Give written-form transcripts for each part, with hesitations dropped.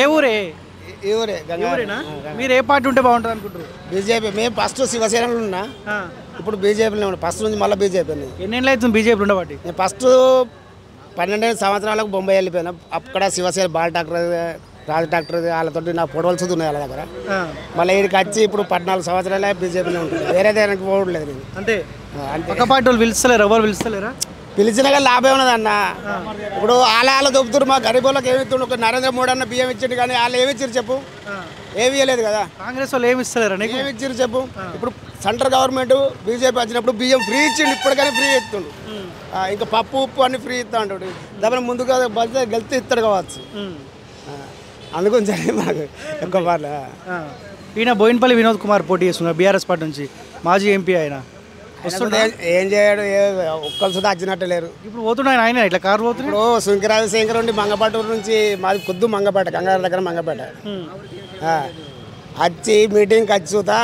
ఏ ఊరే? ఈ ఊరే ఊరేనా? మీరు ఏ పార్టీ ఉంటే బాగుంటుంది అనుకుంటారు? బీజేపీ. మేము ఫస్ట్ శివసేనలో ఉన్నా, ఇప్పుడు బీజేపీలో ఉన్నా. ఫస్ట్ నుంచి మళ్ళీ బీజేపీ. ఎన్నేళ్ళు అవుతుంది బీజేపీ ఉండబట్టి? నేను ఫస్ట్ 12 సంవత్సరాలకు బొంబాయి వెళ్ళిపోయినా. అక్కడ శివసేన బాల్ డాక్టర్, రాజు డాక్టర్ వాళ్ళతో నా ఫోటోలు ఉన్నాయి వాళ్ళ దగ్గర. మళ్ళీ ఇక్కడికి వచ్చి ఇప్పుడు 14 సంవత్సరాలే బీజేపీలో ఉంటుంది. వేరే దానికి పోవట్లేదు నేను. అంటే పక్క పార్టీ వాళ్ళు పిలుస్తలేరు, ఎవరు పిలుస్తలేరా? పిలిచినా కానీ లాభం ఉన్నది అన్న. ఇప్పుడు వాళ్ళ దొబ్బుతున్నారు. మా గరీబులకు ఏమి ఇస్తుండ్రు? ఒక నరేంద్ర మోడీ అన్న బియ్యం ఇచ్చిండు, కానీ వాళ్ళు ఏమి ఇచ్చారు చెప్పు? ఏమి ఇవ్వలేదు కదా. కాంగ్రెస్ వాళ్ళు ఏమి ఇస్తలేరా? ఏమి ఇచ్చారు చెప్పు? ఇప్పుడు సెంట్రల్ గవర్నమెంట్ బీజేపీ వచ్చినప్పుడు బియ్యం ఫ్రీ ఇచ్చిండు, ఇప్పటికైనా ఫ్రీ ఇస్తుండు. ఇంకా పప్పు ఉప్పు అన్ని ఫ్రీ ఇస్తా ఉంటాడు. దాని ముందుగా బలితే గెలితే ఇస్తాడు కావచ్చు. అందుగురించి మాకు ఎక్కువ పార్లు. ఈయన బోయినపల్లి వినోద్ కుమార్ పోటీ చేస్తున్నారు బీఆర్ఎస్ పార్టీ నుంచి, మాజీ ఎంపీ. ఆయన వస్తుంటే ఏం చేయడు, ఒక్కరు సుధా వచ్చినట్టు లేరు. ఇప్పుడు పోతున్నాయి ఆయన ఇట్లా కారు పోతున్నాడు. ఇప్పుడు సుంకరాజశేఖర్ ఉండి మంగపేట నుంచి, మాది కొద్దు మంగపేట, గంగారు దగ్గర మంగపేట. వచ్చి మీటింగ్కి వచ్చి చూతా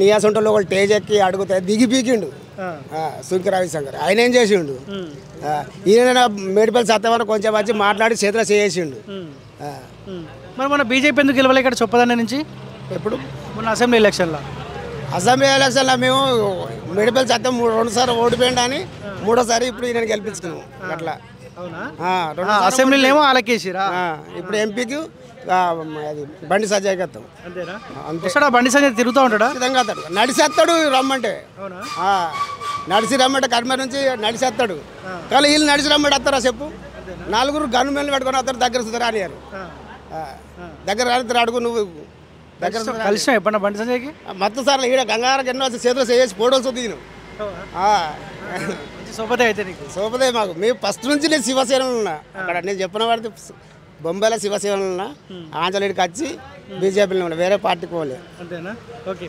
నియాసంటలో ఒకళ్ళు టేజ్ ఎక్కి అడుగుతా దిగి పీకిండు సుంకి రవిశంకర్. ఆయన ఏం చేసిండు? ఈయన మేడిపల్లి సత్యవరం కొంచెం వచ్చి మాట్లాడి చేతిలో చేసిండు. మరి మన బీజేపీ ఎందుకు గెలవలే ఇక్కడ చొప్పదండి నుంచి? ఎప్పుడు? మొన్న అసెంబ్లీ ఎలక్షన్లో. అసెంబ్లీ ఎలక్షన్లో మేము మేడిపల్లి సత్యం 2 సార్లు ఓడిపోయిందని, 3ఓసారి ఇప్పుడు ఈయన గెలిపించుకున్నాము. అట్లా అసెంబ్లీలో ఏమో ఆలకేసిరా. ఇప్పుడు ఎంపీకి బండి సంజయ్ గత్తాం. అంతేనా? అంతే. బండి సంజయ్ తిరుగుతూ ఉంటాడా? విధంగా నడిచేస్తాడు రమ్మంటే. నడిచి రమ్మంటే కర్మ నుంచి నడిచేస్తాడు. కానీ వీళ్ళు నడిచి రమ్మంటే వస్తారా చెప్పు? 4 గన్మెన్లు పెట్టుకొని వస్తారు. దగ్గర సుధరా అనియారు. దగ్గర రాని అడుగు నువ్వు దగ్గర కలిసి ఎప్పుడన్నా బండి సంజయ్కి? మొత్తం సార్లు ఈడ గంగారకు ఎన్నో చేతిలో చేసి ఫోటోలు దిగిన. సోపదే అయితే నీకు? సోపదే మాకు. మేము ఫస్ట్ నుంచి నేను శివసేనలో ఉన్నా. అక్కడ నేను చెప్పిన వాడితే బొంబాయిలో శివసేనలో ఉన్నా. ఆంజనేయుడికి వచ్చి బీజేపీలో ఉన్నా, వేరే పార్టీకి పోలే. అంతేనా? ఓకే.